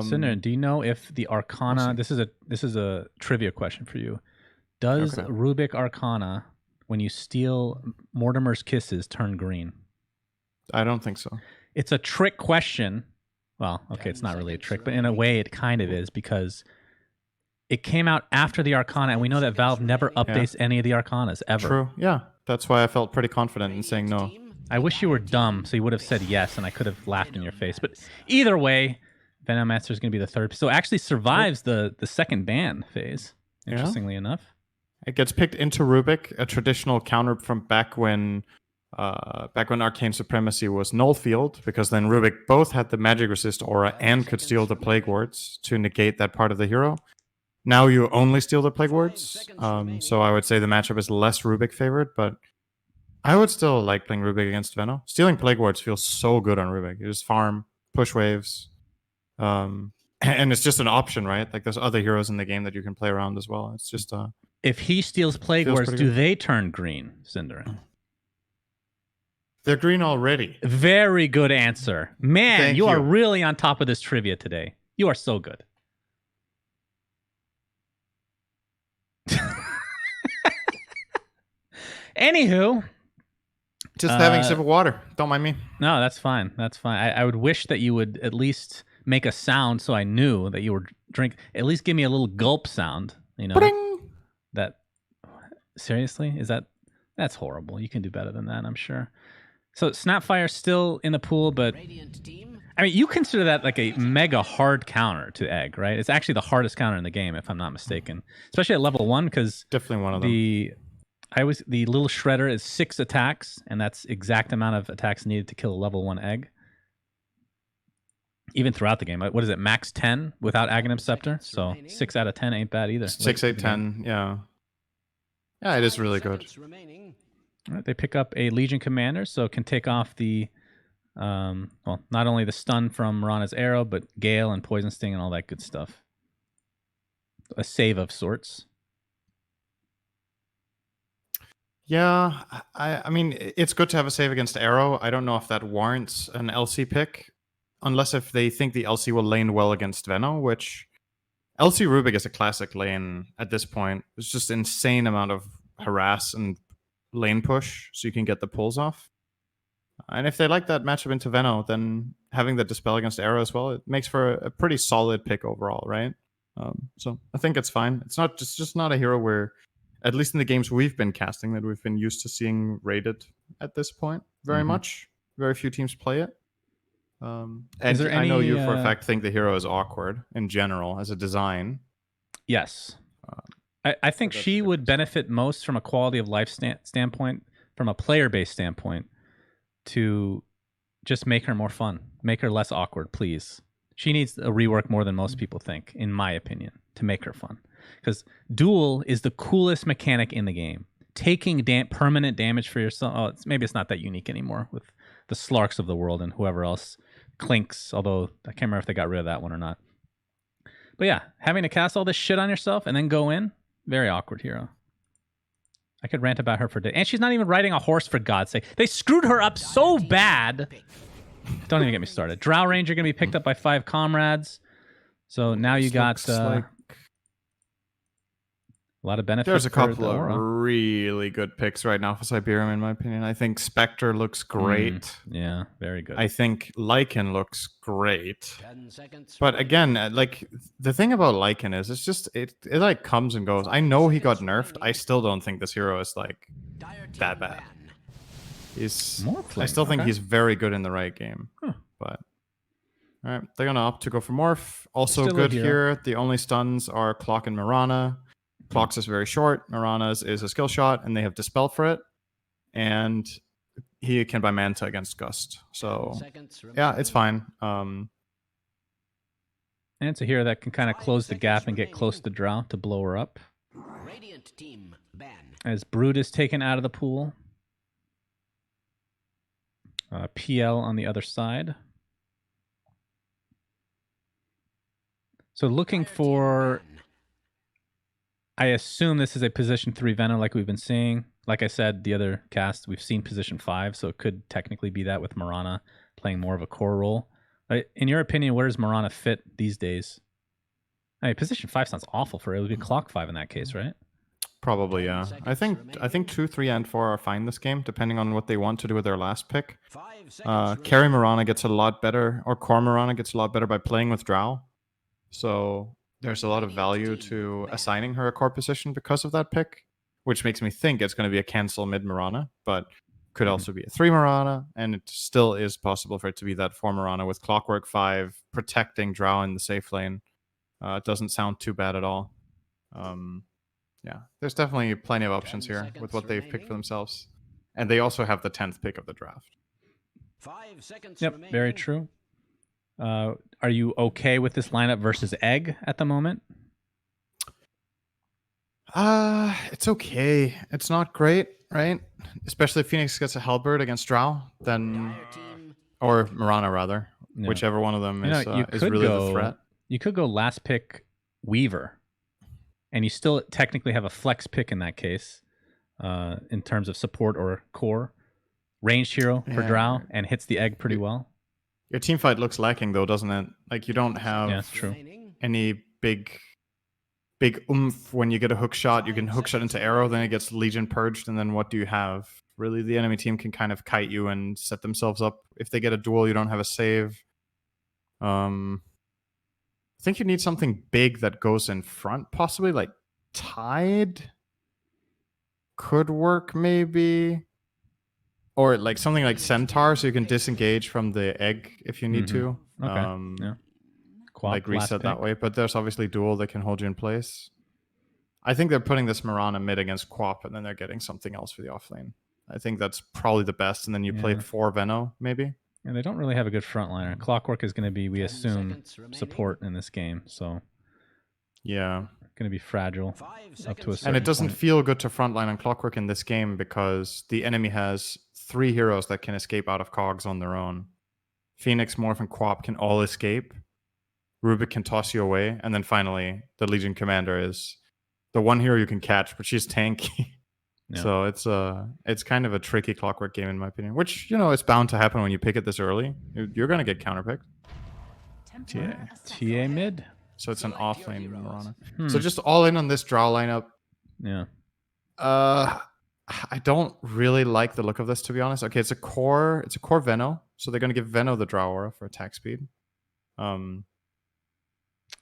Cinder, do you know if the Arcana? This is a trivia question for you. Does Rubik Arcana, when you steal Mortimer's Kisses, turn green? I don't think so. It's a trick question. Well, okay, it's not really a trick, but in a way it kind of is, because it came out after the Arcana, and we know that Valve never updates any of the Arcanas, ever. True, yeah. That's why I felt pretty confident in saying no. I wish you were dumb, so you would have said yes, and I could have laughed in your face. But either way, Venomancer is going to be the third. So it actually survives the second ban phase, interestingly enough. It gets picked into Rubik, a traditional counter from back when Arcane Supremacy was null field, because then Rubik both had the magic resist aura and could steal the Plague Wards to negate that part of the hero. Now you only steal the Plague Wards, so I would say the matchup is less Rubik favored, but I would still like playing Rubik against Veno. Stealing Plague Wards feels so good on Rubik. You just farm, push waves, and it's just an option, right? Like there's other heroes in the game that you can play around as well. It's just if he steals Plague Wards, do they turn green, Cinder? They're green already. Very good answer. Man, you are really on top of this trivia today. You are so good. Anywho, just having a sip of water. Don't mind me. No, that's fine. That's fine. I would wish that you would at least make a sound so I knew that you were drink. At least give me a little gulp sound. You know. Ba-ding! That seriously that's horrible. You can do better than that, I'm sure. So Snapfire's still in the pool, but I mean, you consider that like a mega hard counter to Egg, right? It's actually the hardest counter in the game, if I'm not mistaken, especially at level 1, because definitely one of them. The little shredder is 6 attacks, and that's exact amount of attacks needed to kill a level 1 Egg. Even throughout the game, what is it? Max 10 without Aghanim Scepter, so 6 out of 10 ain't bad either. 6, 8, 10, yeah. Yeah, it is really good. All right, they pick up a Legion Commander, so can take off the, well, not only the stun from Mirana's arrow, but Gale and Poison Sting and all that good stuff. A save of sorts. Yeah, I mean, it's good to have a save against arrow. I don't know if that warrants an LC pick, unless if they think the LC will lane well against Veno, which LC Rubik is a classic lane at this point. It's just insane amount of harass and lane push, so you can get the pulls off. And if they like that matchup into Veno, then having the Dispel against Arrow as well, it makes for a pretty solid pick overall, right? So I think it's fine. It's not just not a hero where, at least in the games we've been casting, that we've been used to seeing rated at this point very much. Very few teams play it. And I know you for a fact think the hero is awkward in general as a design. Yes. I think she would benefit most from a quality of life standpoint, from a player-based standpoint, to just make her more fun, make her less awkward, please. She needs a rework more than most people think, in my opinion, to make her fun. Because Duel is the coolest mechanic in the game. Taking permanent damage for yourself. Maybe it's not that unique anymore with the Slarks of the world and whoever else. Clinks, although I can't remember if they got rid of that one or not. But yeah, having to cast all this shit on yourself and then go in, very awkward hero. I could rant about her for days. And she's not even riding a horse, for God's sake. They screwed her up so bad. Don't even get me started. Drow Ranger going to be picked up by 5Comrades. So now you got a lot of benefits. There's a couple of really good picks right now for Cyberium, in my opinion. I think Spectre looks great. Yeah, very good. I think Lycan looks great. But again, like the thing about Lycan is it's just it like comes and goes. I know he got nerfed. I still don't think this hero is like that bad. I still think he's very good in the right game. But all right, they're gonna opt to go for Morph. Also still good here. The only stuns are Clock and Mirana. Clock's is very short. Mirana's is a skill shot, and they have Dispel for it. And he can buy Manta against Gust. So, yeah, it's fine. And it's a hero that can kind of close the gap and get close to Drow to blow her up. As Brood is taken out of the pool. PL on the other side. So looking for... I assume this is a position 3 Venom like we've been seeing. Like I said, the other cast, we've seen position 5, so it could technically be that with Mirana playing more of a core role. In your opinion, where does Mirana fit these days? I mean, position 5 sounds awful for it. It would be clock 5 in that case, right? Probably, yeah. I think 2, 3, and 4 are fine this game, depending on what they want to do with their last pick. Carry Mirana gets a lot better, or core Mirana gets a lot better by playing with Drow. So there's a lot of value to assigning her a core position because of that pick, which makes me think it's going to be a cancel mid Mirana, but could also be a 3 Mirana, and it still is possible for it to be that 4 Mirana with Clockwork 5 protecting Drow in the safe lane. It doesn't sound too bad at all. Yeah, there's definitely plenty of options here with what they've picked for themselves. And they also have the 10th pick of the draft. 5 seconds Yep, remaining. very true. Are you okay with this lineup versus Egg at the moment? It's okay. It's not great, right? Especially if Phoenix gets a Halberd against Drow, then... Or Mirana, rather. Yeah. Whichever one of them is could really go, the threat. You could go last pick Weaver, and you still technically have a flex pick in that case, in terms of support or core. Ranged hero for Drow, and hits the Egg pretty well. Your team fight looks lacking, though, doesn't it? Like, you don't have that's true. any big oomph when you get a hook shot. You can hook shot into arrow, then it gets Legion purged, and then what do you have? Really, the enemy team can kind of kite you and set themselves up. If they get a duel, you don't have a save. I think you need something big that goes in front, possibly like Tide could work, maybe. Or like something like Centaur, so you can disengage from the Egg if you need to. Okay. Yeah. Quap, like reset that way. But there's obviously duel that can hold you in place. I think they're putting this Mirana mid against Quap, and then they're getting something else for the offlane. I think that's probably the best. And then you play 4 Veno, maybe. And they don't really have a good frontliner. Clockwork is going to be, we assume, support in this game. So yeah, going to be fragile up to a certain And it doesn't point. feel good to frontline on Clockwork in this game because the enemy has 3 heroes that can escape out of cogs on their own. Phoenix, Morph, and Quap can all escape. Rubik can toss you away. And then finally, the Legion Commander is the one hero you can catch, but she's tanky. Yeah. So it's kind of a tricky Clockwork game in my opinion, which, you know, it's bound to happen when you pick it this early. You're going to get counterpicked. TA mid. So it's an offlane Mirana. So just all in on this draw lineup. Yeah. I don't really like the look of this, to be honest. Okay, it's a core Veno, so they're going to give Veno the draw aura for attack speed.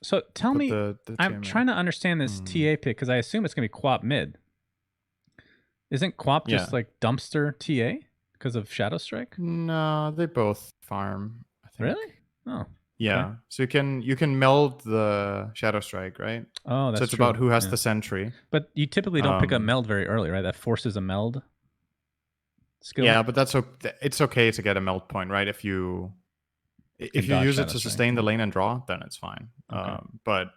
So tell me, I'm TMA. trying to understand this TA pick because I assume it's going to be Quap mid. Isn't Quap just like dumpster TA because of Shadow Strike? No, they both farm, I think. Really? Oh. Yeah. Okay. So you can meld the Shadow Strike, right? Oh, that's so it's true. about who has the sentry. But you typically don't pick up meld very early, right? That forces a meld skill. Yeah, but it's okay to get a meld point, right? If you use it to sustain the lane and draw, then it's fine. Okay. But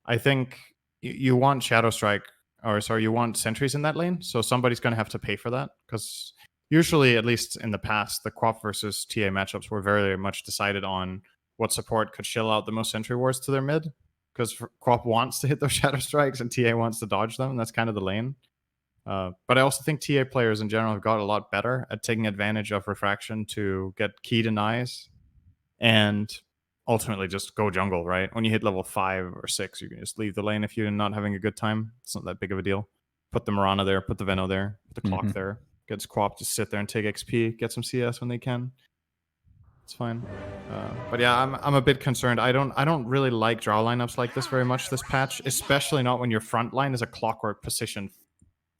I think you want Shadow Strike, you want sentries in that lane, so somebody's going to have to pay for that, because usually, at least in the past, the Quap versus TA matchups were very much decided on what support could shell out the most sentry wards to their mid, because Quap wants to hit those Shadow Strikes and TA wants to dodge them, and that's kind of the lane. But I also think TA players in general have got a lot better at taking advantage of refraction to get key denies and ultimately just go jungle, right? When you hit level 5 or 6, you can just leave the lane if you're not having a good time. It's not that big of a deal. Put the Mirana there, put the Veno there, put the Clock there. Gets Quap to sit there and take XP, get some CS when they can. It's fine. But yeah, I'm a bit concerned. I don't really like draw lineups like this very much this patch, especially not when your front line is a Clockwork position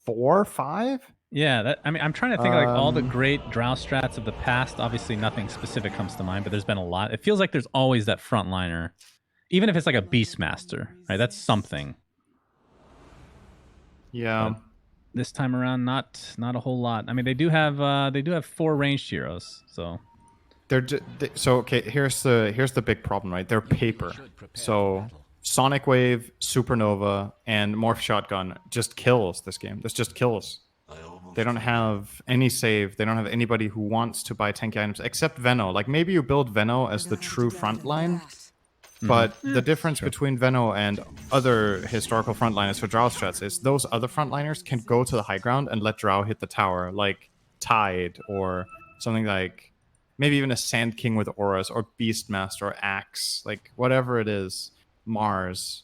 4, 5. Yeah, I'm trying to think of like all the great drow strats of the past. Obviously, nothing specific comes to mind, but there's been a lot. It feels like there's always that frontliner, even if it's like a Beastmaster, right? That's something. Yeah. But this time around, not a whole lot. I mean, they do have 4 ranged heroes, so. Okay. Here's the big problem, right? They're paper. So Sonic Wave, Supernova, and Morph Shotgun just kills this game. This just kills. They don't have any save. They don't have anybody who wants to buy tanky items except Veno. Like, maybe you build Veno as the true frontline, but the difference between Veno and other historical frontliners for Drow strats is those other frontliners can go to the high ground and let Drow hit the tower, like Tide or something like maybe even a Sand King with auras, or Beastmaster, or Axe, like whatever it is, Mars.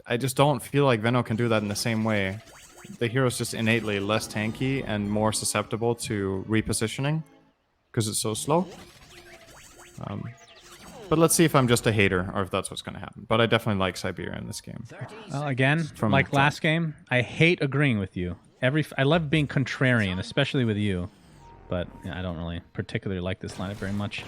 I just don't feel like Veno can do that in the same way. The hero's just innately less tanky and more susceptible to repositioning because it's so slow. But let's see if I'm just a hater or if that's what's going to happen. But I definitely like Cyberium in this game. Well, again, like last game, I hate agreeing with you. I love being contrarian, especially with you. But I don't really particularly like this lineup very much.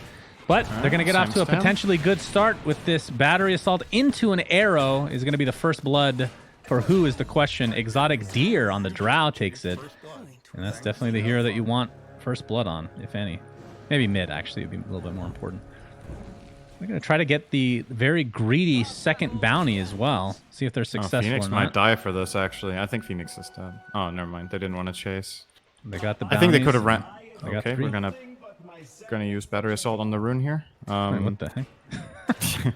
But they're going to get off to a potentially good start with this battery assault into an arrow. Is going to be the first blood for who is the question. Exotic Deer on the Drow takes it. And that's definitely the hero that you want first blood on, if any. Maybe mid, actually, would be a little bit more important. They're going to try to get the very greedy second bounty as well. See if they're successful Phoenix or not. might die for this, actually. I think Phoenix is dead. Oh, never mind. They didn't want to chase. They got the bounties. I think they could have ran... They got Okay, three. we're gonna use battery assault on the rune here. Wait, what the heck?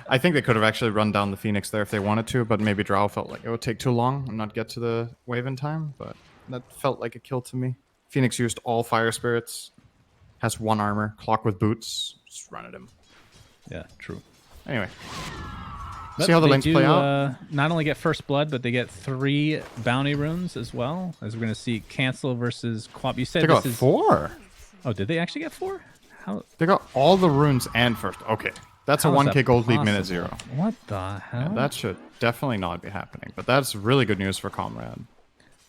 I think they could have actually run down the Phoenix there if they wanted to, but maybe Drow felt like it would take too long and not get to the wave in time, but that felt like a kill to me. Phoenix used all fire spirits, has 1 armor, clock with boots, just run at him. Yeah, true. Anyway. But See how the they lanes do, play out? Not only get first blood, but they get 3 bounty runes as well. As we're going to see, cancel versus Quap. You said They got 4. Oh, did they actually get 4? How? They got all the runes and first. Okay, that's How a is 1k that gold lead possible? minute 0. What the hell? Yeah, that should definitely not be happening, but that's really good news for Comrade.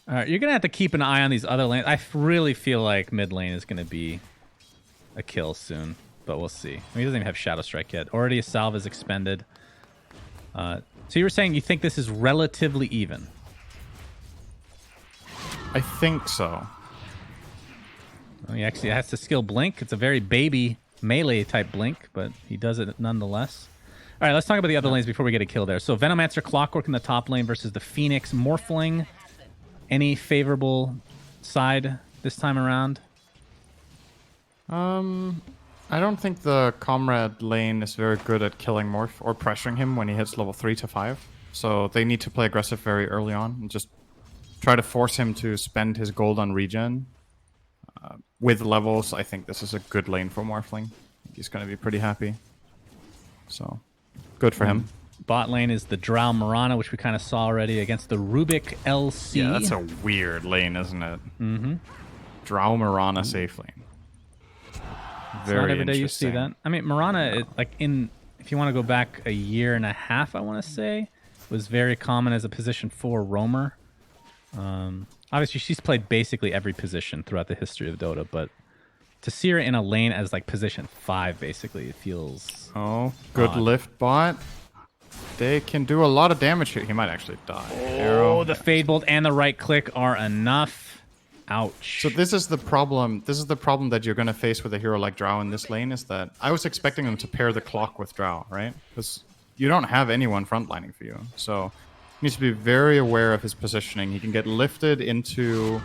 All right, you're going to have to keep an eye on these other lanes. I really feel like mid lane is going to be a kill soon, but we'll see. I mean, he doesn't even have Shadow Strike yet. Already a salve is expended. So you were saying you think this is relatively even? I think so. Well, he actually has to skill Blink. It's a very baby melee type Blink, but he does it nonetheless. All right, let's talk about the other lanes before we get a kill there. So Venomancer Clockwork in the top lane versus the Phoenix Morphling. Any favorable side this time around? I don't think the Comrade lane is very good at killing Morph or pressuring him when he hits level 3 to 5. So they need to play aggressive very early on and just try to force him to spend his gold on regen. With levels, I think this is a good lane for Morphling. He's going to be pretty happy. So, good for him. Bot lane is the Drow Mirana, which we kind of saw already against the Rubik LC. Yeah, that's a weird lane, isn't it? Mm-hmm. Drow Mirana safe lane. Very not every day you see interesting. that. I mean, Mirana, if you want to go back a year and a half, I want to say, was very common as a position 4 roamer. Obviously, she's played basically every position throughout the history of Dota, but to see her in a lane as like position 5, basically, it feels. Oh, good odd. lift bot. They can do a lot of damage here. He might actually die. Oh, the Fade Bolt and the right click are enough. Ouch. So this is the problem. This is the problem that you're going to face with a hero like Drow in this lane, is that I was expecting them to pair the clock with Drow, right? Because you don't have anyone frontlining for you. So he needs to be very aware of his positioning. He can get lifted into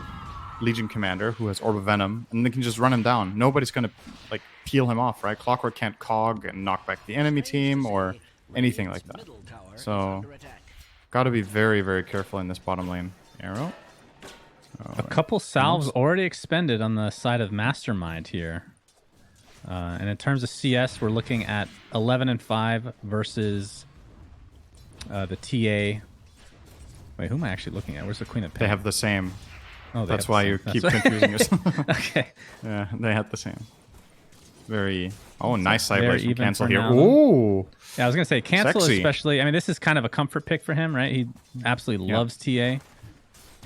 Legion Commander, who has Orb of Venom, and they can just run him down. Nobody's going to like peel him off, right? Clockwork can't cog and knock back the enemy team or anything like that. So got to be very, very careful in this bottom lane. Arrow. A couple salves already expended on the side of Mastermind here. And in terms of CS, we're looking at 11-5 versus the TA. Wait, who am I actually looking at? Where's the Queen of Pain? They have the same. Oh, they That's have the why same. you That's keep why- confusing yourself. Okay. Yeah, they had the same. Very... Oh, nice They're side from even cancel for here. now. Ooh! Yeah, I was going to say, cancel Sexy. especially. I mean, this is kind of a comfort pick for him, right? He absolutely loves TA.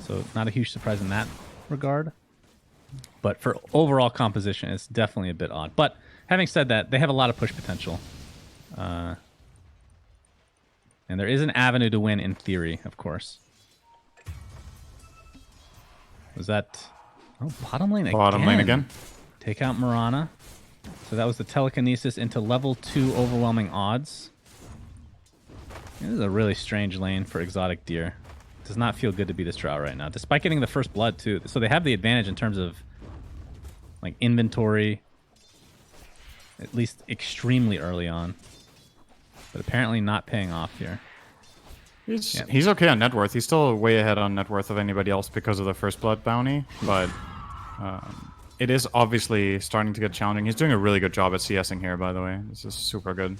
So not a huge surprise in that regard. But for overall composition, it's definitely a bit odd. But having said that, they have a lot of push potential. And there is an avenue to win in theory, of course. Was that... Oh, bottom lane again. Bottom lane again. Take out Mirana. So that was the telekinesis into level 2 overwhelming odds. This is a really strange lane for Exotic Deer. Does not feel good to be this Drow right now, despite getting the first blood too. So they have the advantage in terms of like inventory, at least extremely early on. But apparently not paying off here. He's okay on net worth. He's still way ahead on net worth of anybody else because of the first blood bounty. But it is obviously starting to get challenging. He's doing a really good job at CSing here, by the way. This is super good.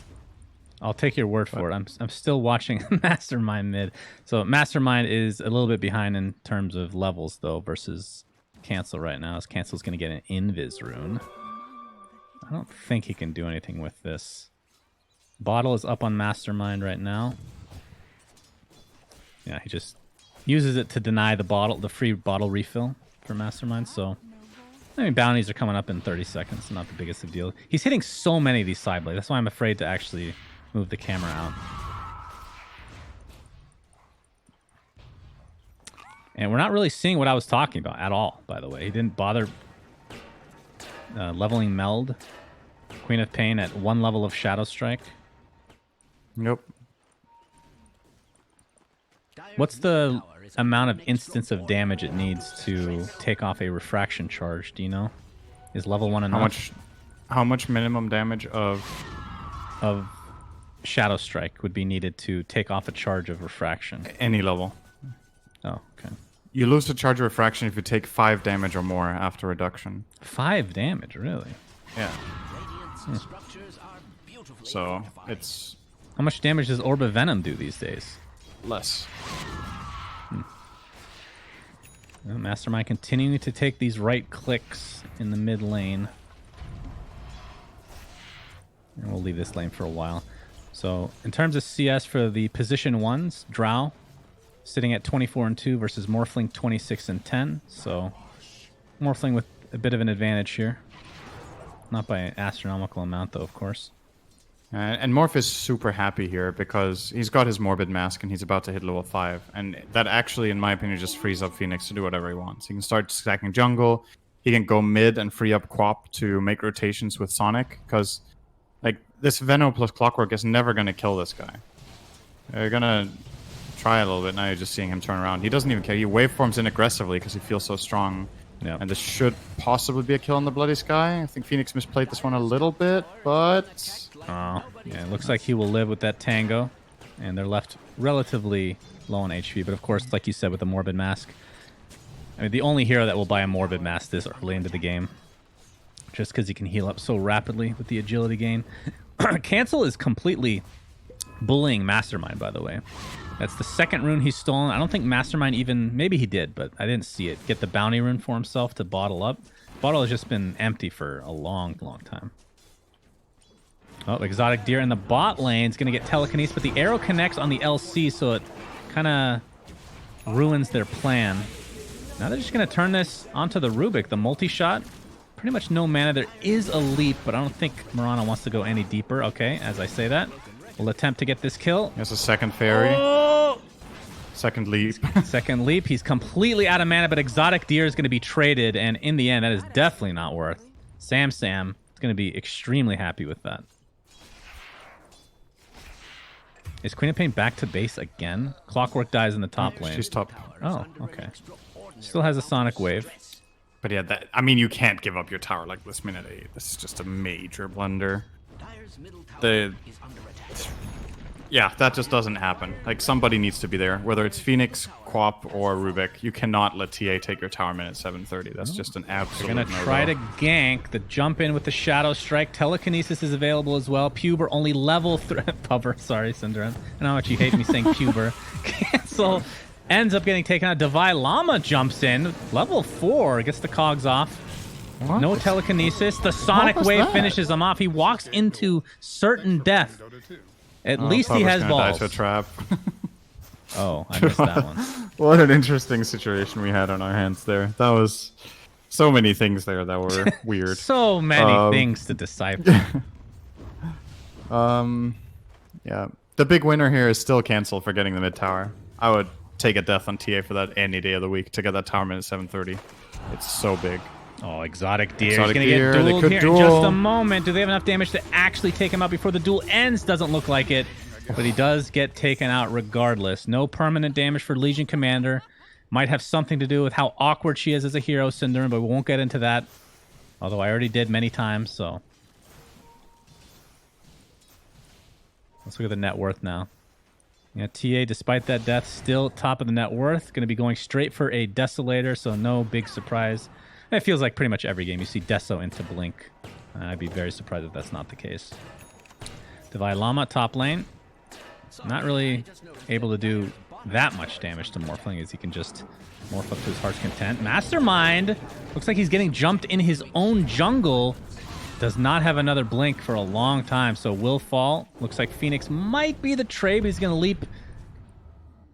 I'll take your word for it. I'm still watching Mastermind mid. So Mastermind is a little bit behind in terms of levels, though, versus Cancel right now. As Cancel's going to get an Invis rune. I don't think he can do anything with this. Bottle is up on Mastermind right now. Yeah, he just uses it to deny the free bottle refill for Mastermind. So, I mean, bounties are coming up in 30 seconds. Not the biggest of deal. He's hitting so many of these side blades. That's why I'm afraid to actually move the camera out. And we're not really seeing what I was talking about at all, by the way. He didn't bother leveling Meld. Queen of Pain at 1 level of Shadow Strike. Nope. What's the amount of instance of damage it needs to take off a refraction charge? Do you know? Is level 1 enough? How much minimum damage of Shadow Strike would be needed to take off a charge of refraction? any level? Oh, okay. You lose the charge of refraction if you take 5 damage or more after reduction. 5 damage, really? Yeah. So it's How much damage does Orb of Venom do these days? less. Well, Mastermind continuing to take these right clicks in the mid lane. And we'll leave this lane for a while. So, in terms of CS for the position 1s, Drow sitting at 24 and 2 versus Morphling 26 and 10. So, Morphling with a bit of an advantage here. Not by an astronomical amount, though, of course. And Morph is super happy here because he's got his Morbid Mask and he's about to hit level 5. And that actually, in my opinion, just frees up Phoenix to do whatever he wants. He can start stacking jungle. He can go mid and free up Quap to make rotations with Sonic. Because, like, this Venom plus Clockwork is never going to kill this guy. They're going to try a little bit. Now you're just seeing him turn around. He doesn't even care. He waveforms in aggressively because he feels so strong. Yeah. And this should possibly be a kill on the Bloody Sky. I think Phoenix misplayed this one a little bit, but... Oh, yeah, it looks like he will live with that Tango. And they're left relatively low on HP. But of course, like you said, with the Morbid Mask. I mean, the only hero that will buy a Morbid Mask this early into the game. Just because he can heal up so rapidly with the agility gain. Cancel is completely bullying Mastermind, by the way. That's the second rune he's stolen. I don't think Mastermind even... Maybe he did, but I didn't see it. Get the bounty rune for himself to bottle up. Bottle has just been empty for a long, long time. Oh, Exotic Deer in the bot lane is going to get telekinesis, but the arrow connects on the LC, so it kind of ruins their plan. Now they're just going to turn this onto the Rubik, the multi-shot. Pretty much no mana. There is a leap, but I don't think Mirana wants to go any deeper. Okay, as I say that. We'll attempt to get this kill. There's a second fairy. Oh! Second leap. Second leap. He's completely out of mana, but Exotic Deer is going to be traded, and in the end, that is definitely not worth. Sam is going to be extremely happy with that. Is Queen of Pain back to base again? Clockwork dies in the top lane. She's top. Oh, okay. Still has a Sonic Wave. But yeah, I mean, you can't give up your tower like this minute 8. This is just a major blunder. Yeah, that just doesn't happen. Like, somebody needs to be there. Whether it's Phoenix, Quap, or Rubik, you cannot let TA take your tower minute 7:30. That's just an absolute They're going to try to gank. The jump in with the Shadow Strike. Telekinesis is available as well. Puber only level 3. Puber, sorry, Cinderin. I know how much you hate me saying Puber. Cancel. Ends up getting taken out. Divine Llama jumps in. Level 4. Gets the cogs off. What? No telekinesis. The Sonic Wave that? finishes him off. He walks into certain death. At least he Puber's has gonna die balls. to a trap. Oh, I missed that one. What an interesting situation we had on our hands there. That was so many things there that were weird. So many things to decipher. Yeah. The big winner here is still Cancel for getting the mid tower. I would take a death on TA for that any day of the week to get that tower minute 7:30. It's so big. Oh, Exotic Deer. Exotic He's going to Deer, get they dueled could here duel. in just a moment. Do they have enough damage to actually take him out before the duel ends? Doesn't look like it. But he does get taken out regardless. No permanent damage for Legion Commander. Might have something to do with how awkward she is as a hero, Cinderin, but we won't get into that. Although I already did many times, so. Let's look at the net worth now. Yeah, TA, despite that death, still top of the net worth. Going to be going straight for a Desolator, so no big surprise It feels like pretty much every game you see Deso into Blink. I'd be very surprised if that's not the case. Divide Llama top lane. Not really able to do that much damage to Morphling as he can just morph up to his heart's content. Mastermind looks like he's getting jumped in his own jungle. Does not have another Blink for a long time, so will fall. Looks like Phoenix might be the trade, but he's going to leap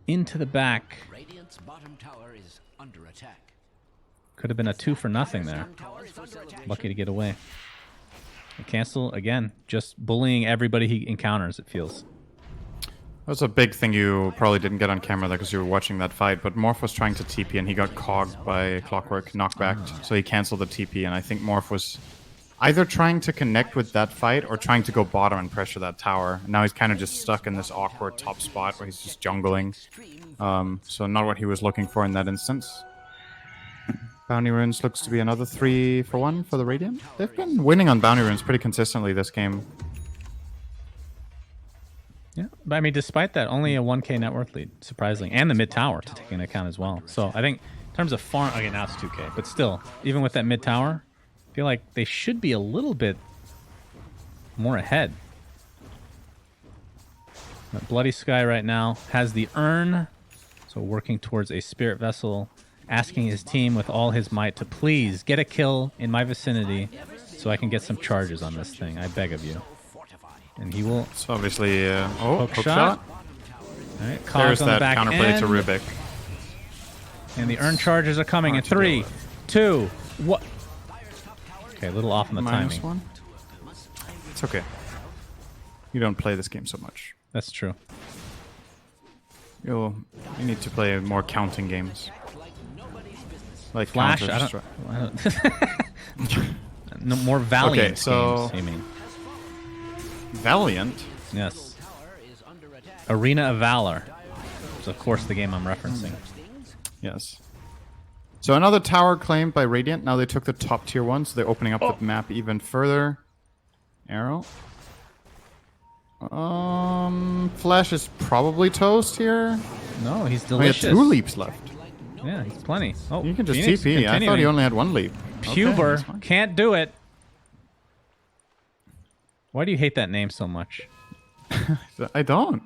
into the back. Radiant's bottom tower is under attack. Could have been a 2 for nothing there. Lucky to get away. And Cancel, again, just bullying everybody he encounters, it feels. That's a big thing you probably didn't get on camera because you were watching that fight, but Morph was trying to TP and he got cogged by Clockwork, knockbacked, so he canceled the TP, and I think Morph was either trying to connect with that fight or trying to go bottom and pressure that tower. Now he's kind of just stuck in this awkward top spot where he's just jungling. So not what he was looking for in that instance. Bounty Runes looks to be another 3 for 1 for the Radiant. They've been winning on Bounty Runes pretty consistently this game. Yeah, but I mean, despite that, only a 1k net worth lead, surprisingly, and the mid tower to take into account as well. So I think in terms of farm, okay, now it's 2k, but still, even with that mid tower, I feel like they should be a little bit more ahead. But Bloody Sky right now has the urn, so working towards a spirit vessel, asking his team with all his might to please get a kill in my vicinity so I can get some charges on this thing. I beg of you. And he will. So obviously, hook shot. All right, There's on the that back counterplay end. to Rubik. And the urn charges are coming in 3, 2, 1. Okay, a little off on the timing. -1. It's okay. You don't play this game so much. That's true. You need to play more counting games. Like Flash, I don't no, more Valiant so games, you mean. Valiant? Yes. Arena of Valor. Is of course the game I'm referencing. Yes. So another tower claimed by Radiant. Now they took the top tier one, so they're opening up the map even further. Arrow. Flash is probably toast here. No, he's Oh, he had delicious. 2 leaps left. Yeah, he's plenty. Oh, You can just Phoenix TP. I thought he continuing. only had 1 leap. Okay, Puber that's fine. can't do it. Why do you hate that name so much? I don't.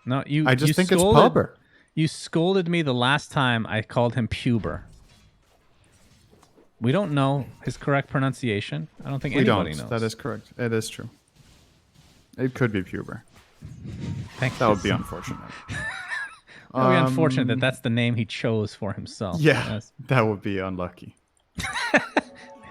No, you. I just you think it's scolded- Puber. You scolded me the last time I called him Puber. We don't know his correct pronunciation. I don't think We anybody don't. knows. That is correct. It is true. It could be Puber. Thank That you. would be unfortunate. That would be unfortunate that that's the name he chose for himself. Yeah, That's that would be unlucky.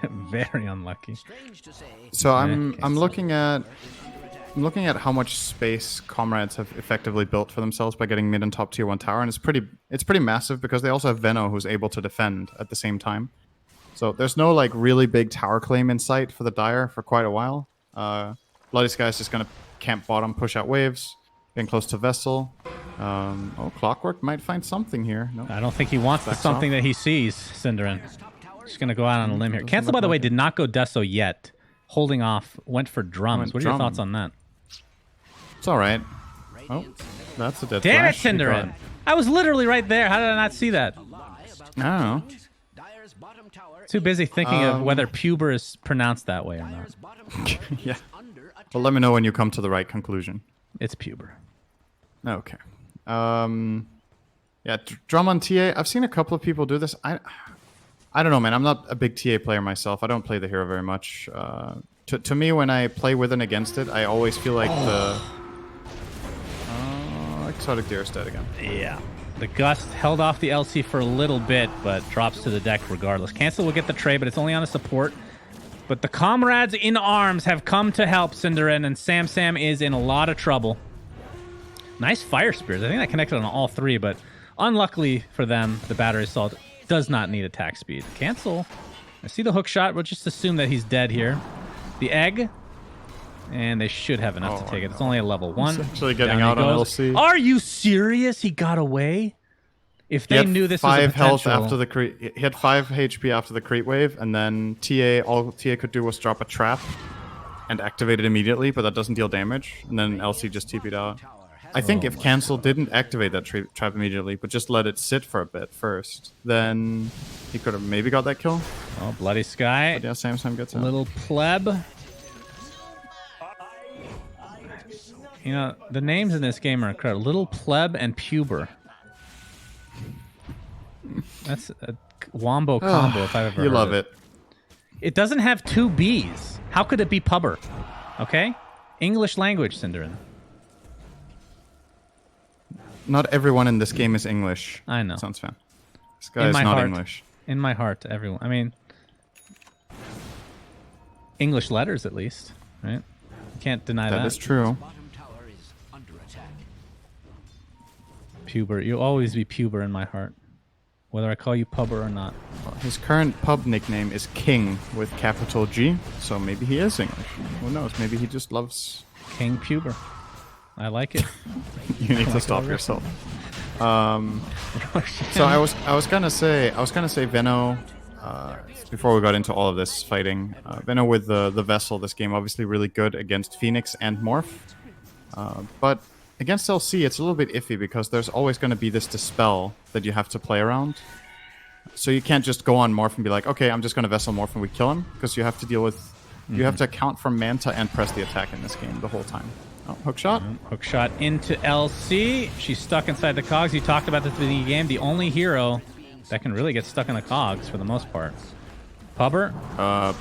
very unlucky. Strange to say, So I'm okay. looking at how much space Comrades have effectively built for themselves by getting mid and top tier 1 tower, and it's pretty massive because they also have Veno who's able to defend at the same time. So there's no like really big tower claim in sight for the Dire for quite a while. Bloody Sky is just gonna camp bottom, push out waves, getting close to Vessel. Clockwork might find something here. No, I don't think he wants the Backs something off. that he sees, Cinderin. Just going to go out on a limb here. Cancel, by the way, did not go Deso yet. Holding off, went for drums. Went What are your drum. thoughts on that? it's all right. Oh, that's a dead Damn it, flash. He got Cinderin. I was literally right there. How did I not see that? I don't know. Dyer's bottom tower Too busy thinking of whether puber is pronounced that way or not. is bottom tower Yeah. under attack. Well, let me know when you come to the right conclusion. It's puber. Okay. Yeah, drum on TA. I've seen a couple of people do this. I don't know, man. I'm not a big TA player myself. I don't play the hero very much. To me, when I play with and against it, I always feel like the Exotic Deer is dead again. Yeah. The Gust held off the LC for a little bit, but drops to the deck regardless. Cancel will get the trade, but it's only on a support. But the comrades in arms have come to help Cinderin, and Sam is in a lot of trouble. Nice fire spears. I think that connected on all 3, but unluckily for them, the battery assault does not need attack speed. Cancel. I see the hook shot. We'll just assume that he's dead here. The egg. And they should have enough to take it. It's only a level 1. He's actually getting Down out he on goes. LC. Are you serious? He got away? If He they had knew this was a 5 health potential... after the creep. He had 5 HP after the creep wave, and then all TA could do was drop a trap and activate it immediately, but that doesn't deal damage. And then LC just TP'd out. I think Oh if my cancel didn't activate that trap immediately, but just let it sit for a bit first, then he could have maybe got that kill. Oh, Bloody Sky. But yeah, Samsung gets out. Little pleb. You know, the names in this game are incredible. Little pleb and puber. That's a wombo combo if I've ever heard You love it. It doesn't have two B's. How could it be pubber? Okay? English language, Cinderin. Not everyone in this game is English. I know. Sounds fan. This guy In is my not heart. English. In my heart, everyone. I mean, English letters at least, right? You can't deny that. That is true. Bottom tower is under attack. Puber. You'll always be puber in my heart. Whether I call you pubber or not. His current pub nickname is King with capital G, so maybe he is English. Who knows? Maybe he just loves. King puber. I like it. You need to stop yourself. So I was gonna say Venno. Before we got into all of this fighting, Venno with the vessel. This game obviously really good against Phoenix and Morph, but against LC it's a little bit iffy because there's always going to be this dispel that you have to play around. So you can't just go on Morph and be like, okay, I'm just going to vessel Morph and we kill him, because you have to deal with, you have to account for Manta and press the attack in this game the whole time. Oh, hook shot. Hook shot into LC. She's stuck inside the cogs. You talked about this in the game. The only hero that can really get stuck in the cogs for the most part. Pubber.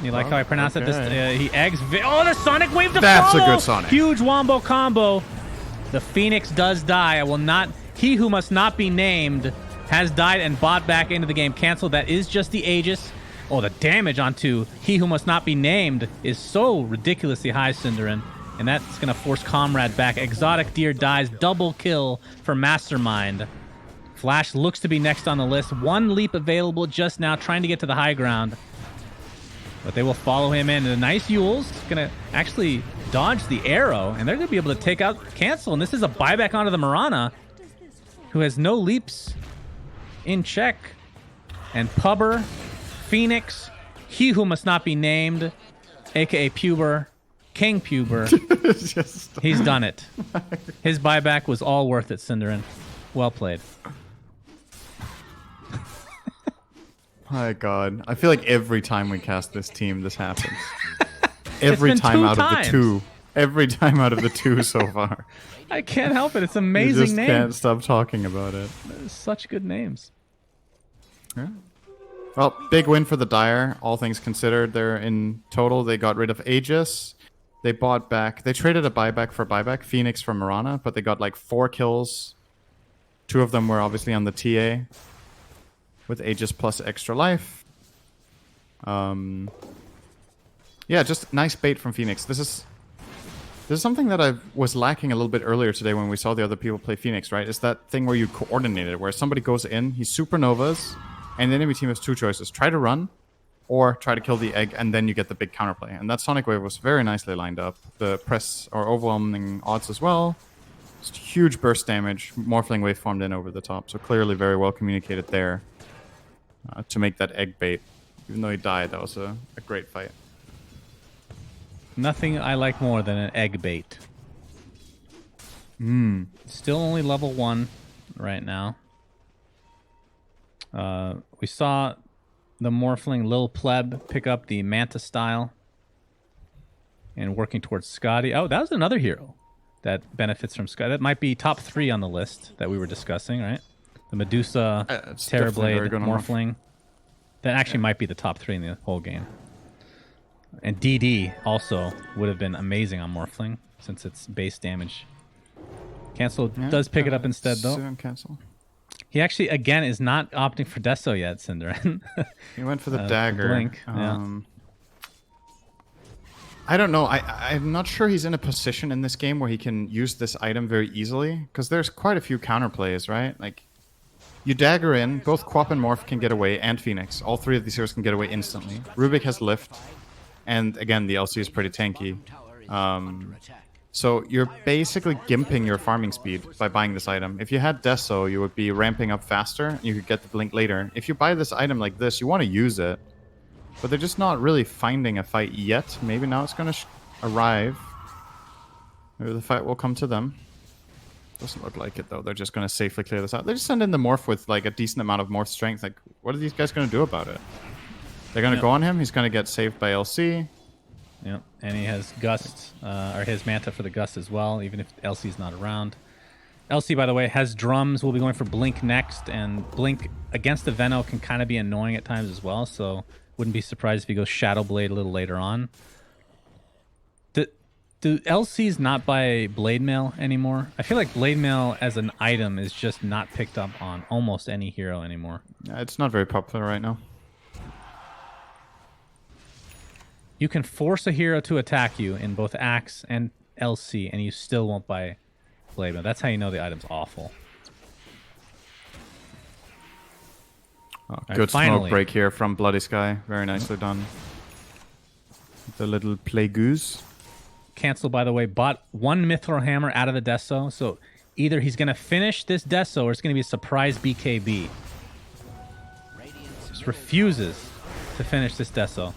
You like how I pronounce it? This, he eggs. Oh, the Sonic Wave to That's follow! a good Sonic. Huge wombo combo. The Phoenix does die. I will not. He who must not be named has died and bought back into the game. Cancel. That is just the Aegis. Oh, the damage onto he who must not be named is so ridiculously high, Cinderin. And that's going to force Comrade back. Exotic Deer dies. Double kill for Mastermind. Flash looks to be next on the list. One leap available just now, trying to get to the high ground. But they will follow him in. And a nice Yule's going to actually dodge the arrow. And they're going to be able to take out Cancel. And this is a buyback onto the Mirana, who has no leaps in check. And Pubber, Phoenix, he who must not be named, a.k.a. Puber, King Puber. He's done it. His buyback was all worth it, Cinderin. Well played. My God, I feel like every time we cast this team, this happens. Every time out of the two. Every time out of the two so far. I can't help it. It's You amazing just names. can't stop talking about it. Such good names. Yeah. Well, big win for the Dire, all things considered. They're in total, they got rid of Aegis. They bought back, they traded a buyback for buyback, Phoenix from Mirana, but they got like 4 kills. 2 of them were obviously on the TA with Aegis plus extra life. Yeah, just nice bait from Phoenix. This is something that I was lacking a little bit earlier today when we saw the other people play Phoenix, right? It's that thing where you coordinate it, where somebody goes in, he supernovas, and the enemy team has 2 choices. Try to run, or try to kill the egg, and then you get the big counterplay. And that Sonic Wave was very nicely lined up. The press or overwhelming odds as well. Just huge burst damage. Morphling Wave formed in over the top. So clearly very well communicated there to make that egg bait. Even though he died, that was a great fight. Nothing I like more than an egg bait. Still only level 1 right now. We saw the Morphling Lil Pleb pick up the Manta style and working towards Scotty. Oh, that was another hero that benefits from Scotty. That might be top 3 on the list that we were discussing, right? The Medusa, Terrorblade, Morphling. That actually might be the top 3 in the whole game. And DD also would have been amazing on Morphling since it's base damage. Cancel does pick it up instead, though. Cancel. He actually, again, is not opting for Deso yet, Cinderin. He went for the dagger. Blink, I don't know. I'm not sure he's in a position in this game where he can use this item very easily, because there's quite a few counterplays, right? Like, you dagger in, both Quap and Morph can get away, and Phoenix. All 3 of these heroes can get away instantly. Rubik has lift, and again, the LC is pretty tanky. So you're basically gimping your farming speed by buying this item. If you had Deso, you would be ramping up faster, and you could get the blink later. If you buy this item like this, you want to use it, but they're just not really finding a fight yet. Maybe now it's going to arrive. Maybe the fight will come to them. Doesn't look like it, though. They're just going to safely clear this out. They just send in the Morph with, like, a decent amount of Morph strength. Like, what are these guys going to do about it? They're going to go on him. He's going to get saved by LC. Yep, and he has Gust, or his Manta for the Gust as well, even if LC's not around. LC, by the way, has drums. We'll be going for Blink next, and Blink against the Veno can kind of be annoying at times as well, so wouldn't be surprised if he goes Shadow Blade a little later on. Do LCs not buy Blade Mail anymore? I feel like Blade Mail as an item is just not picked up on almost any hero anymore. Yeah, it's not very popular right now. You can force a hero to attack you in both Axe and LC, and you still won't buy Blade Mail. That's how you know the item's awful. Oh, right, good finally. smoke break here from Bloody Sky. Very nicely done. The little Plagueuse. Cancel, by the way, bought one Mithril Hammer out of the Deso, so either he's going to finish this Deso or it's going to be a surprise BKB. Just refuses to finish this Deso.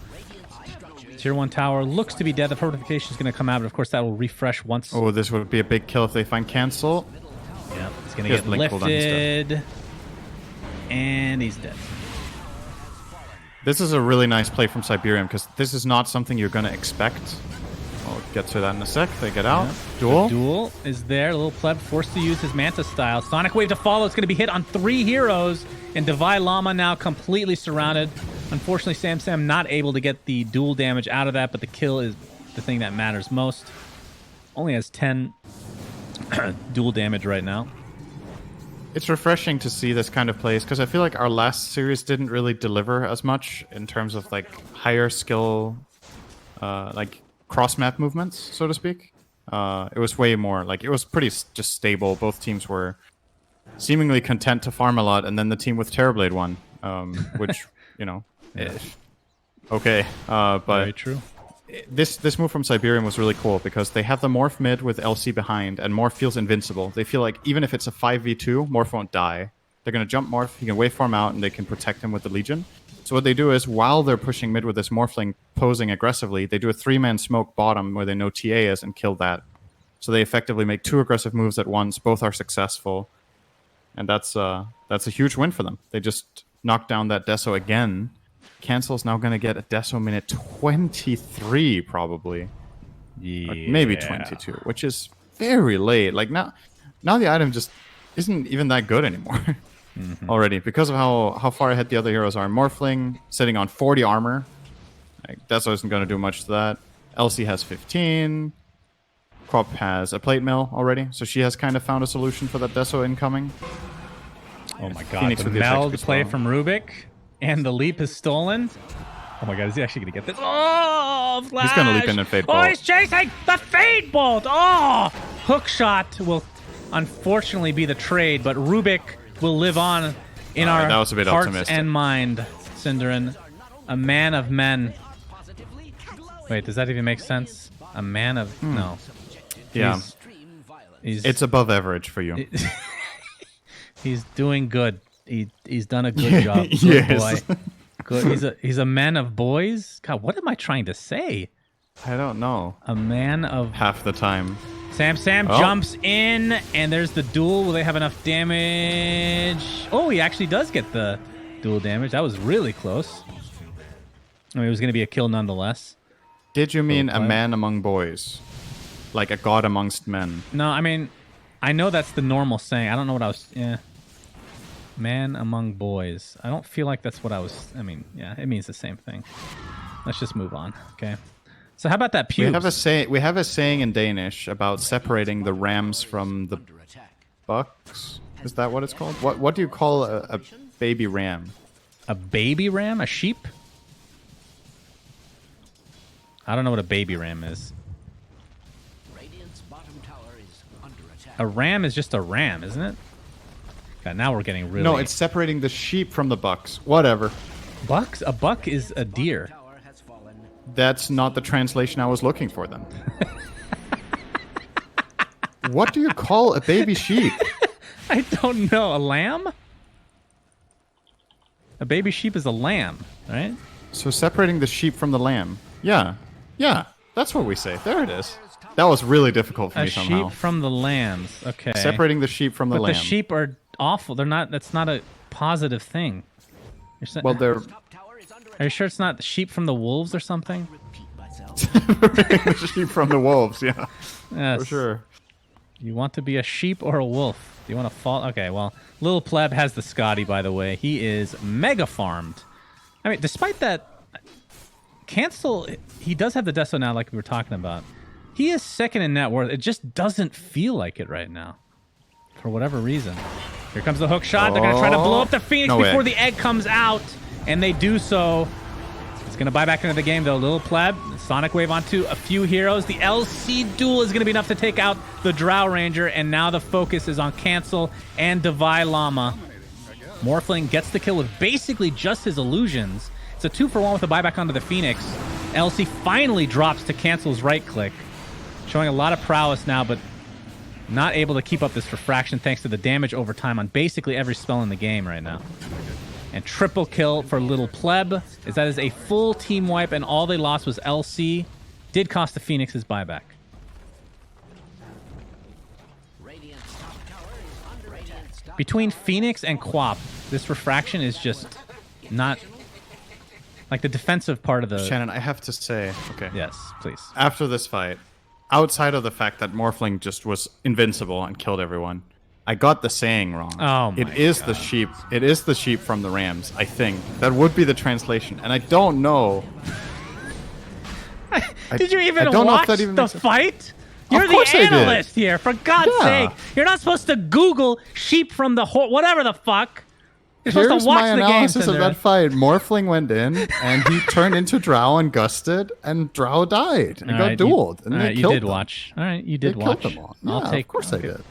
Tier 1 tower looks to be dead. The fortification is going to come out, but of course that will refresh once. Oh, this would be a big kill if they find cancel. Yeah, it's going to get lifted. And he's dead. This is a really nice play from Cyberium, because this is not something you're going to expect. I'll get to that in a sec. They get out. Yeah. Duel. The duel is there. A little pleb forced to use his Manta style. Sonic Wave to follow. It's going to be hit on 3 heroes. And Divine Llama now completely surrounded. Unfortunately, Sam not able to get the duel damage out of that, but the kill is the thing that matters most. Only has 10 duel damage right now. It's refreshing to see this kind of plays, because I feel like our last series didn't really deliver as much in terms of like higher skill, like cross-map movements, so to speak. It was way more, like, it was pretty just stable. Both teams were seemingly content to farm a lot, and then the team with Terrorblade won, which, you know, okay. But very true. This move from Cyberium was really cool, because they have the Morph mid with LC behind, and Morph feels invincible. They feel like even if it's a 5v2, Morph won't die. They're going to jump Morph, he can waveform out, and they can protect him with the Legion. So what they do is, while they're pushing mid with this Morphling posing aggressively, they do a 3-man smoke bottom where they know TA is and kill that. So they effectively make 2 aggressive moves at once. Both are successful. And that's a huge win for them. They just knocked down that Deso again. Cancel's now going to get a Deso minute 23, probably. Yeah. Or maybe 22, which is very late. Like, now the item just isn't even that good anymore. Already, because of how far ahead the other heroes are. Morphling sitting on 40 armor. Like, Deso isn't going to do much to that. LC has 15. Crop has a plate mill already, so she has kind of found a solution for that Deso incoming. Oh my god, Phoenix the with the meld effect play as well. from Rubik, and the leap is stolen. Oh my god, is he actually going to get this? Oh, Flash! He's gonna leap in and Fade Oh, Bolt. he's chasing the Fade Bolt! Oh! Hook shot will unfortunately be the trade, but Rubik will live on in our that was a bit hearts optimistic. and mind, Cinderin. A man of men. Wait, does that even make sense? A man of... No. Yeah, He's it's above average for you. he's doing good. He's done a good job. Good Yes. boy. Good. He's a man of boys. God, what am I trying to say? I don't know. A man of... Half the time. Sam Oh. jumps in, and there's the duel. Will they have enough damage? Oh, he actually does get the duel damage. That was really close. I mean, it was going to be a kill nonetheless. Did you mean a play. man among boys? Like a god amongst men? No, I mean, I know that's the normal saying. I don't know what I was... Yeah. Man among boys. I don't feel like that's what I was... I mean, yeah, it means the same thing. Let's just move on, okay? So how about that pubes? We have a saying in Danish about separating the rams from the bucks. Is that what it's called? What do you call a baby ram? A baby ram? A sheep? I don't know what a baby ram is. Radiant's bottom tower is under attack. A ram is just a ram, isn't it? God, now we're getting really... No, it's separating the sheep from the bucks. Whatever. Bucks? A buck is a deer. Tower has fallen. That's not the translation I was looking for then. What do you call a baby sheep? I don't know. A lamb? A baby sheep is a lamb, right? So separating the sheep from the lamb. Yeah. Yeah. That's what we say. There it is. That was really difficult for A me somehow. sheep from the lambs. Okay. Separating the sheep from the but lamb. the sheep are awful. They're not. That's not a positive thing. Well, they're Are you sure it's not the sheep from the wolves or something? the sheep from the wolves. Yeah, Yes. for sure. You want to be a sheep or a wolf? Do you want to fall? Okay, well, Lil Pleb has the Scotty, by the way. He is mega farmed. I mean, despite that, Cancel, he does have the Deso now, like we were talking about. He is second in net worth. It just doesn't feel like it right now. For whatever reason. Here comes the hook shot. They're going to try to blow up the Phoenix before the egg comes out. And they do so. It's going to buy back into the game, though. Lil Pleb, Sonic Wave onto a few heroes. The LC duel is going to be enough to take out the Drow Ranger. And now the focus is on Cancel and Divide Llama. Morphling gets the kill with basically just his illusions. It's a 2-for-1 with a buyback onto the Phoenix. LC finally drops to Cancel's right click. Showing a lot of prowess now, but not able to keep up this refraction thanks to the damage over time on basically every spell in the game right now. And triple kill for Little Pleb, as that is a full team wipe, and all they lost was LC. Did cost the Phoenix his buyback. Between Phoenix and Quap, this refraction is just not... Like the defensive part of the... Shannon, I have to say... Okay. Yes, please. After this fight, outside of the fact that Morphling just was invincible and killed everyone, I got the saying wrong. Oh my It is the sheep. It is the sheep from the Rams, I think. That would be the translation. And I don't know... Did you even I don't know if watch that even the makes sense. fight? You're Of course the I did. analyst here, for God's Yeah. sake. You're not supposed to Google sheep from the whatever the fuck. You're supposed Here's to watch my the game, analysis of Cinder. that fight. Morphling went in, and he turned into Drow and gusted, and Drow died. And All got right, dueled. You, and all they right, you killed did them. watch. All right, you They did watch. killed them all. I'll Yeah, take. of course I okay. did.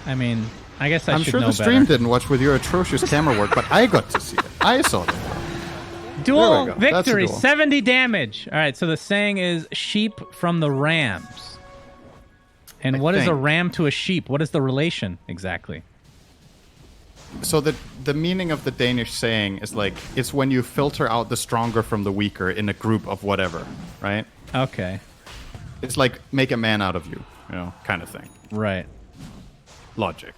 I mean, I guess I I'm should sure know the stream better. didn't watch with your atrocious camera work, but I got to see it. I saw it. Duel There we go. That's a victory, duel. 70 damage. All right, so the saying is sheep from the Rams. And what is a think. ram to a sheep? What is the relation exactly? So the meaning of the Danish saying is like, it's when you filter out the stronger from the weaker in a group of whatever, right? Okay, It's like, make a man out of you, kind of thing. right. Logic.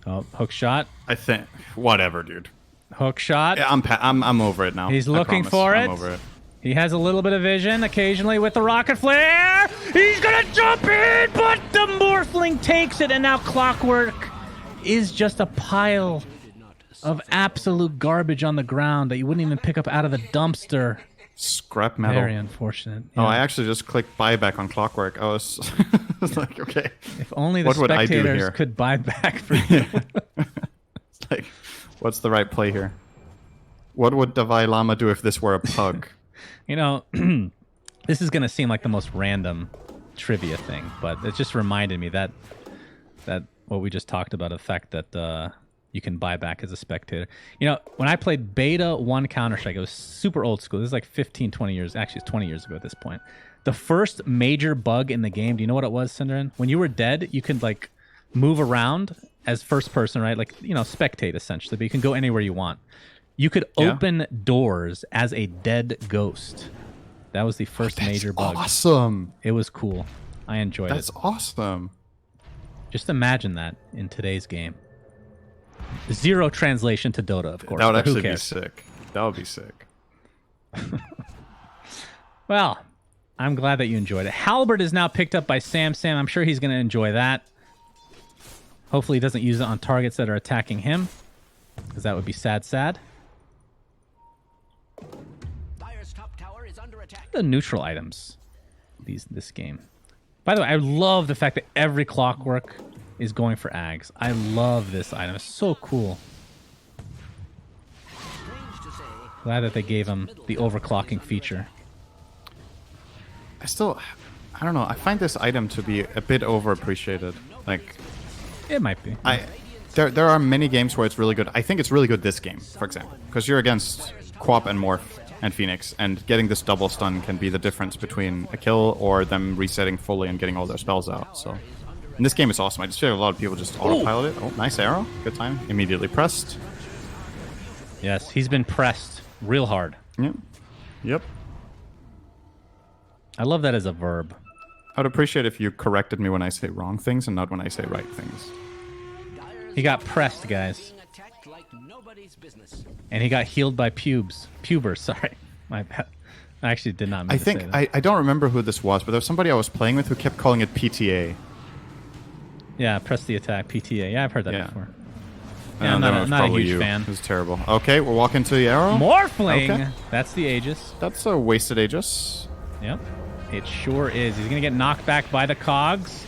Oh, hook shot. I think. Whatever, dude. Hook shot. Yeah, I'm over it now. He's I looking promise. for I'm it. over it. He has a little bit of vision occasionally with the rocket flare. He's gonna jump in, but the Morphling takes it, and now Clockwork is just a pile of absolute garbage on the ground that you wouldn't even pick up out of the dumpster. Scrap metal. Very unfortunate. Oh, Yeah. I actually just clicked buyback on Clockwork. I was, I was like, okay. If only the What would I do spectators here? could buy back for you. It's like, what's the right play here? What would Dalai Lama do if this were a pug? You know, this is going to seem like the most random trivia thing, but it just reminded me that what we just talked about, the fact that you can buy back as a spectator. You know, when I played Beta 1 Counter-Strike, it was super old school. This is like 15, 20 years. Actually, it's 20 years ago at this point. The first major bug in the game, do you know what it was, Cinderin? When you were dead, you could, like, move around as first person, right? Like, you know, spectate, essentially, but you can go anywhere you want. You could open doors as a dead ghost. That was the first major bug. Awesome. It was cool. I enjoyed That's it. awesome. Just imagine that in today's game. Zero translation to Dota, of course. That would but who actually be cares? sick. That would be sick. Well, I'm glad that you enjoyed it. Halberd is now picked up by Sam. I'm sure he's going to enjoy that. Hopefully he doesn't use it on targets that are attacking him, because that would be sad. Dire's top tower is under attack. The neutral items this game. By the way, I love the fact that every Clockwork is going for Ags. I love this item. It's so cool. Strange to say, Glad that they gave him the overclocking feature. I don't know. I find this item to be a bit overappreciated. Like, It might be. there are many games where it's really good. I think it's really good this game, for example, because you're against Quap and Morph and Phoenix, and getting this double stun can be the difference between a kill or them resetting fully and getting all their spells out. So, in this game, it's awesome. I just feel like a lot of people just autopilot it. Oh, nice arrow. Good time. Immediately pressed. Yes, he's been pressed real hard. Yep. Yep. I love that as a verb. I'd appreciate if you corrected me when I say wrong things and not when I say right things. He got pressed, guys. Like nobody's business. And he got healed by pubers, sorry. My bad. I actually did not mean I to think say that. I don't remember who this was, but there was somebody I was playing with who kept calling it PTA. Yeah, press the attack, PTA. Yeah, I've heard that before. Yeah, I'm that not, was not a probably huge you. fan. It was terrible. Okay, we're walking to the arrow. Morphling! Okay. That's the Aegis. That's a wasted Aegis. Yep, it sure is. He's going to get knocked back by the cogs.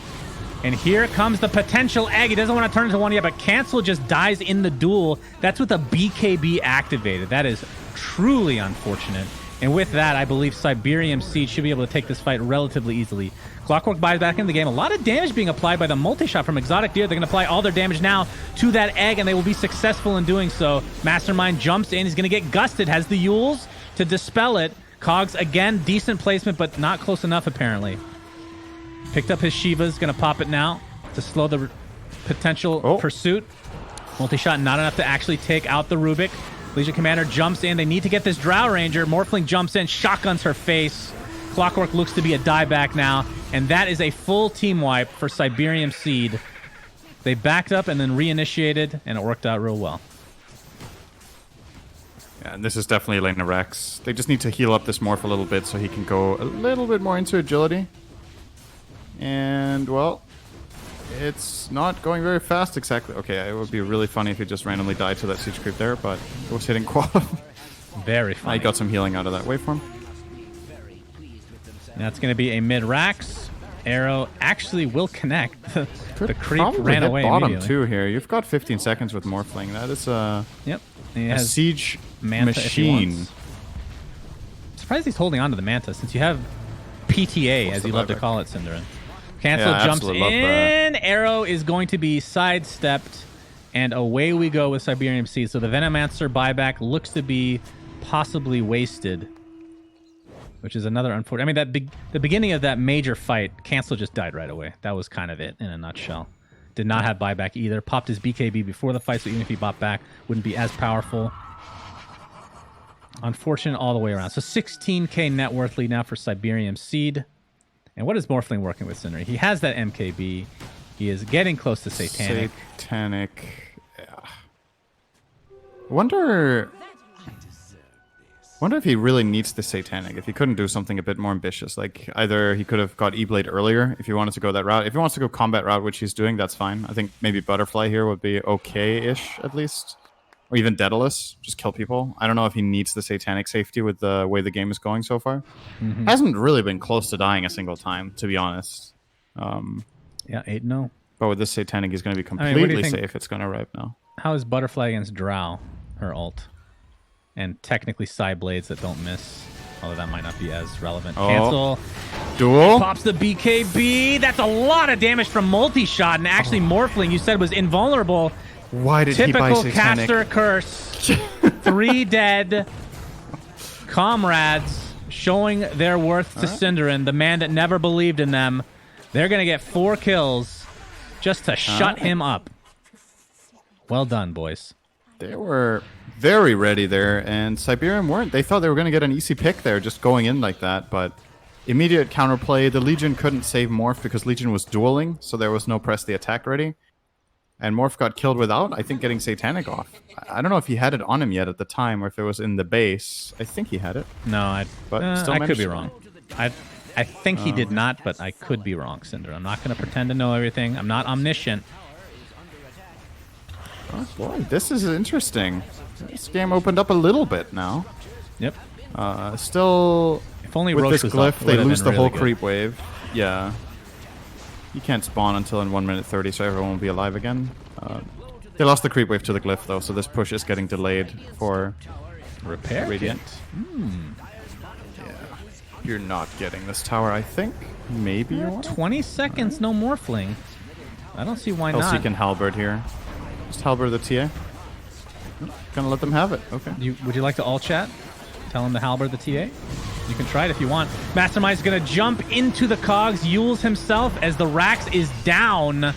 And here comes the potential egg. He doesn't want to turn into one yet, but Cancel just dies in the duel. That's with a BKB activated. That is truly unfortunate. And with that, I believe Cyberium Siege should be able to take this fight relatively easily. Clockwork buys back in the game. A lot of damage being applied by the multi-shot from Exotic Deer. They're going to apply all their damage now to that egg, and they will be successful in doing so. Mastermind jumps in. He's going to get gusted. Has the Yules to dispel it. Cogs, again, decent placement, but not close enough, apparently. Picked up his Shiva's. Going to pop it now to slow the potential pursuit. Multi-shot not enough to actually take out the Rubik. Legion Commander jumps in. They need to get this Drow Ranger. Morphling jumps in, shotguns her face. Clockwork looks to be a dieback now. And that is a full team wipe for Cyberium Seed. They backed up and then reinitiated, and it worked out real well. Yeah, and this is definitely Elena Rex. They just need to heal up this Morph a little bit so he can go a little bit more into agility. And, well, it's not going very fast exactly. Okay, it would be really funny if he just randomly died to that siege creep there, but it was hitting quad. Very funny. I got some healing out of that waveform. That's going to be a mid-Rax. Arrow actually will connect. The creep Probably ran hit away bottom immediately. too here. You've got 15 seconds with Morphling. That is a siege Manta if he machine. wants. Surprised he's holding on to the Manta since you have PTA, as you love to call it, Cinderin. Cancel jumps in. Arrow is going to be sidestepped, and away we go with Cyberium Seed. So the Venomancer buyback looks to be possibly wasted, which is another unfortunate. I mean, the beginning of that major fight, Cancel just died right away. That was kind of it in a nutshell. Did not have buyback either. Popped his BKB before the fight, so even if he bought back, wouldn't be as powerful. Unfortunate all the way around. So 16k net worth lead now for Cyberium Seed. And what is Morphling working with, Cinder? He has that MKB. He is getting close to Satanic. Yeah. Wonder if he really needs the Satanic. If he couldn't do something a bit more ambitious. Like, either he could have got E-Blade earlier if he wanted to go that route. If he wants to go combat route, which he's doing, that's fine. I think maybe Butterfly here would be okay-ish, at least. Or even Daedalus, just kill people. I don't know if he needs the Satanic safety with the way the game is going so far. Hasn't really been close to dying a single time, to be honest. Yeah, 8-0. But with this Satanic, he's going to be completely safe. It's going to arrive now. How is Butterfly against Drow, her ult? And technically Psyblades that don't miss. Although that might not be as relevant. Cancel. Duel. Pops the BKB. That's a lot of damage from multi-shot. And actually Morphling, you said, was invulnerable. Why did he buy Typical Satanic? caster curse. 3 dead comrades showing their worth to Cinderin, the man that never believed in them. They're going to get 4 kills just to shut him up. Well done, boys. They were very ready there, and Cyberium weren't. They thought they were going to get an easy pick there, just going in like that, but immediate counterplay. The Legion couldn't save Morph because Legion was dueling, so there was no press the attack ready. And Morph got killed without, I think, getting Satanic off. I don't know if he had it on him yet at the time, or if it was in the base. I think he had it. No, I could be to. wrong. I think he did not, but I could be wrong, Cinder. I'm not going to pretend to know everything. I'm not omniscient. Oh boy, this is interesting. This game opened up a little bit now. Yep. Still, if only with Roche this was glyph, up, they lose the really whole good. creep wave. Yeah. You can't spawn until in 1 minute 30, so everyone will be alive again. They lost the creep wave to the glyph, though, so this push is getting delayed for Repair Radiant. Yeah. You're not getting this tower, I think. Maybe you are? 20 seconds, no Morphling. I don't see why Elsie not. can halberd here. Just halberd the TA. Gonna let them have it. Okay. Would you like to all chat? Tell him to halberd the TA? You can try it if you want. Mastermind's going to jump into the cogs, Yules himself as the Rax is down. And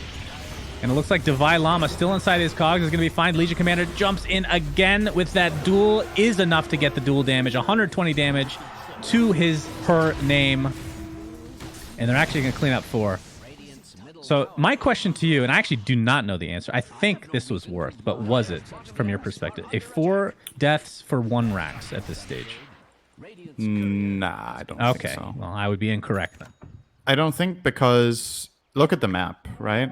it looks like Divine Llama still inside his cogs is going to be fine. Legion Commander jumps in again with that duel. Is enough to get the duel damage. 120 damage to her name. And they're actually going to clean up 4. So my question to you, and I actually do not know the answer. I think this was worth, but was it, from your perspective, a 4 deaths for 1 Rax at this stage? Nah, I don't think so. Well, I would be incorrect then. I don't think, because look at the map, right?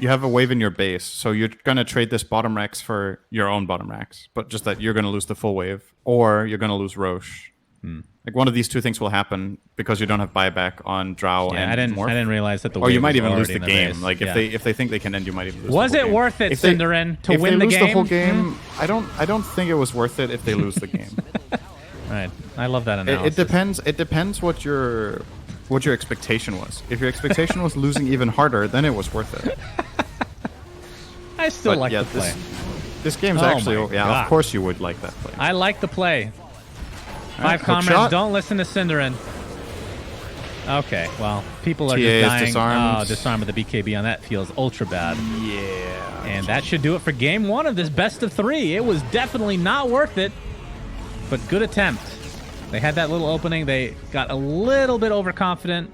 You have a wave in your base, so you're going to trade this bottom Rex for your own bottom Rex, but just that you're going to lose the full wave, or you're going to lose Roche. Like one of these two things will happen because you don't have buyback on Drow and I didn't realize that the or you wave might was even lose already the in game. base. Like if they think they can end, you might even lose. Was the whole it game. worth it, If they- Cinderin, to if win they the lose game? the whole game, I don't think it was worth it if they lose the game. Right. I love that It analysis. depends. It depends what your expectation was. If your expectation was losing even harder, then it was worth it. I still But like yeah, the play. this game's Oh actually my yeah. God. Of course you would like that play. I like the play. Alright, 5 hook Comrades, shot. don't listen to Cinderin. Okay, well, people are TA just is dying. disarmed. Oh, disarm with the BKB on that feels ultra bad. Yeah. And that should do it for game 1 of this best of 3. It was definitely not worth it, but good attempt. They had that little opening. They got a little bit overconfident.